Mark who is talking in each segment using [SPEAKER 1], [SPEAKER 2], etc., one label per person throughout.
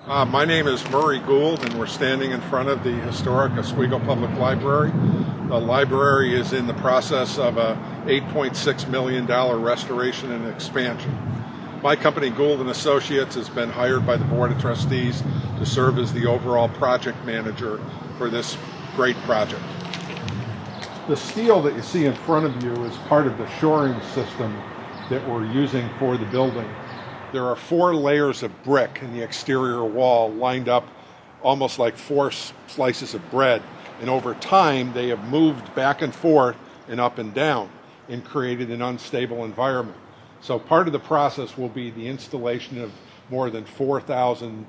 [SPEAKER 1] My name is Murray Gould, and we're standing in front of the historic Oswego Public Library. The library is in the process of a $8.6 million restoration and expansion. My company, Gould & Associates, has been hired by the Board of Trustees to serve as the overall project manager for this great project. The steel that you see in front of you is part of the shoring system that we're using for the building. There are 4 layers of brick in the exterior wall lined up almost like 4 slices of bread. And over time, they have moved back and forth and up and down and created an unstable environment. So part of the process will be the installation of more than 4,000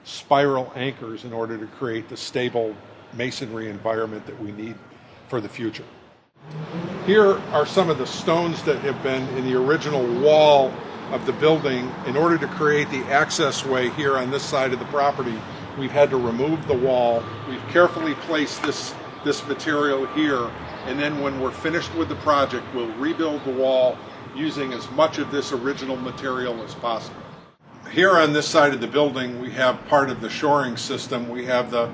[SPEAKER 1] spiral anchors in order to create the stable masonry environment that we need for the future. Here are some of the stones that have been in the original wall of the building. In order to create the access way here on this side of the property, we've had to remove the wall. We've carefully placed this material here, and then when we're finished with the project, we'll rebuild the wall using as much of this original material as possible. Here on this side of the building, we have part of the shoring system. We have the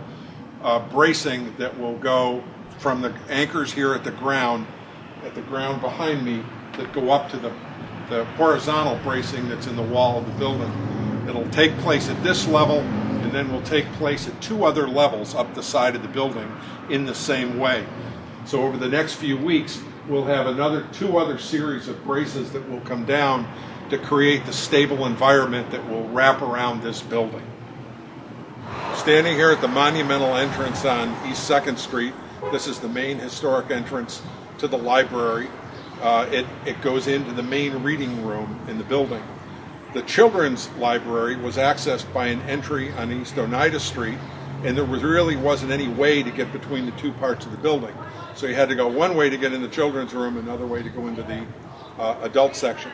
[SPEAKER 1] bracing that will go from the anchors here at the ground behind me that go up to the horizontal bracing that's in the wall of the building. It'll take place at this level, and then will take place at 2 other levels up the side of the building in the same way. So over the next few weeks, we'll have 2 other series of braces that will come down to create the stable environment that will wrap around this building. Standing here at the monumental entrance on East 2nd Street, this is the main historic entrance to the library. It goes into the main reading room in the building. The children's library was accessed by an entry on East Oneida Street, and there really wasn't any way to get between the 2 parts of the building. So you had to go one way to get in the children's room, another way to go into the adult section.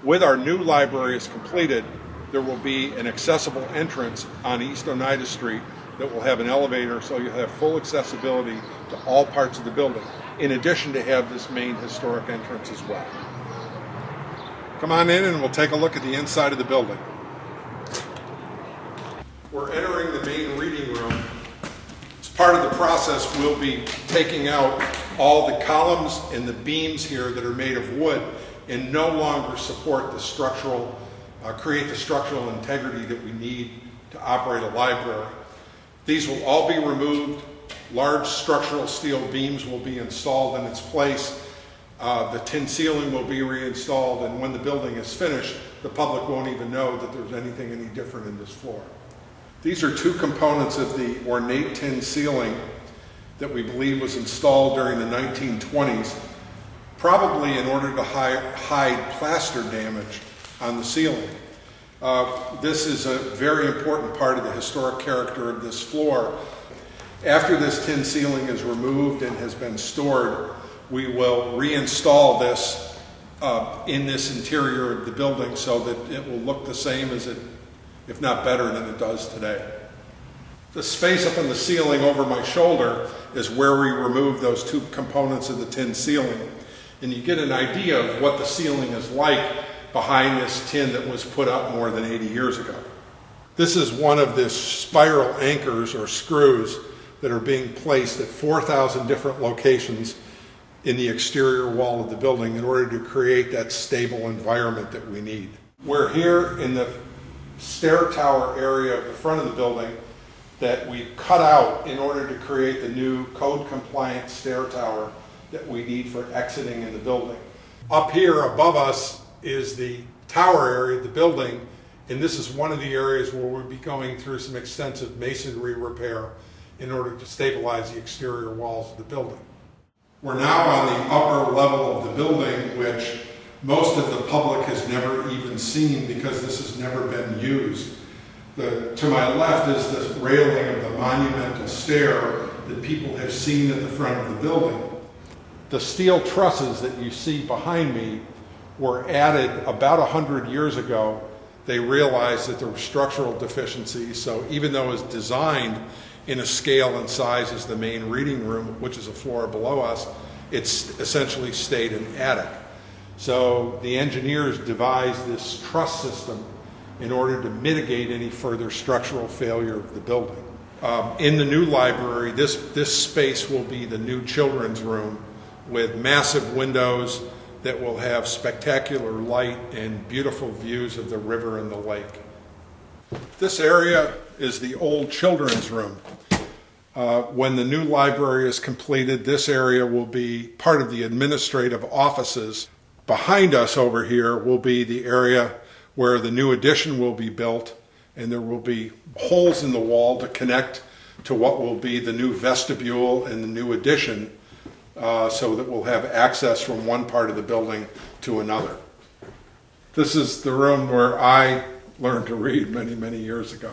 [SPEAKER 1] With our new library is completed, there will be an accessible entrance on East Oneida Street that will have an elevator, so you'll have full accessibility to all parts of the building, in addition to have this main historic entrance as well. Come on in and we'll take a look at the inside of the building. We're entering the main reading room. As part of the process, we'll be taking out all the columns and the beams here that are made of wood and no longer support the create the structural integrity that we need to operate a library. These will all be removed. Large structural steel beams will be installed in its place. The tin ceiling will be reinstalled, and when the building is finished, the public won't even know that there's anything any different in this floor. These are 2 components of the ornate tin ceiling that we believe was installed during the 1920s, probably in order to hide plaster damage on the ceiling. This is a very important part of the historic character of this floor. After this tin ceiling is removed and has been stored, we will reinstall this in this interior of the building so that it will look the same as it, if not better than it does today. The space up in the ceiling over my shoulder is where we remove those 2 components of the tin ceiling. And you get an idea of what the ceiling is like behind this tin that was put up more than 80 years ago. This is one of the spiral anchors or screws that are being placed at 4,000 different locations in the exterior wall of the building in order to create that stable environment that we need. We're here in the stair tower area of the front of the building that we've cut out in order to create the new code-compliant stair tower that we need for exiting in the building. Up here above us is the tower area of the building, and this is one of the areas where we'll be going through some extensive masonry repair in order to stabilize the exterior walls of the building. We're now on the upper level of the building, which most of the public has never even seen because this has never been used. To my left is the railing of the monumental stair that people have seen at the front of the building. The steel trusses that you see behind me were added about 100 years ago. They realized that there were structural deficiencies, so even though it was designed in a scale and size as the main reading room, which is a floor below us, it's essentially stayed an attic. So the engineers devised this truss system in order to mitigate any further structural failure of the building. In the new library, this space will be the new children's room with massive windows that will have spectacular light and beautiful views of the river and the lake. This area is the old children's room. When the new library is completed, this area will be part of the administrative offices. Behind us over here will be the area where the new addition will be built, and there will be holes in the wall to connect to what will be the new vestibule and the new addition, so that we'll have access from one part of the building to another. This is the room where I learned to read many, many years ago.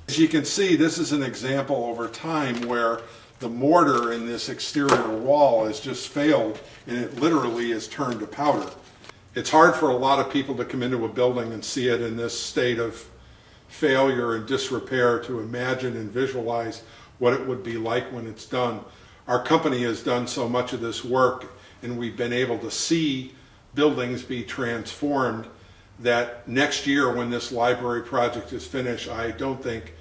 [SPEAKER 1] As you can see, this is an example over time where the mortar in this exterior wall has just failed and it literally is turned to powder. It's hard for a lot of people to come into a building and see it in this state of failure and disrepair to imagine and visualize what it would be like when it's done. Our company has done so much of this work and we've been able to see buildings be transformed that next year when this library project is finished, I don't think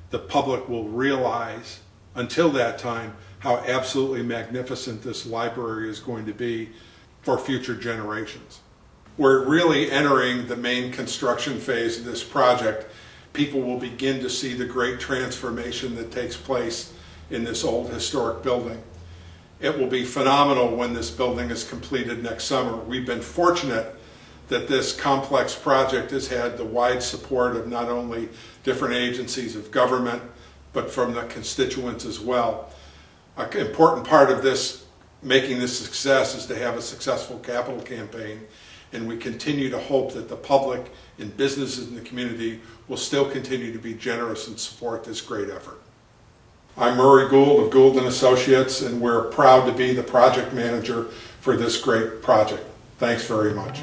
[SPEAKER 1] the public will realize until that time how absolutely magnificent this library is going to be for future generations. We're really entering the main construction phase of this project. People will begin to see the great transformation that takes place in this old historic building. It will be phenomenal when this building is completed next summer. We've been fortunate that this complex project has had the wide support of not only different agencies of government, but from the constituents as well. An important part of this, making this a success, is to have a successful capital campaign, and we continue to hope that the public and businesses in the community will still continue to be generous and support this great effort. I'm Murray Gould of Gould & Associates, and we're proud to be the project manager for this great project. Thanks very much.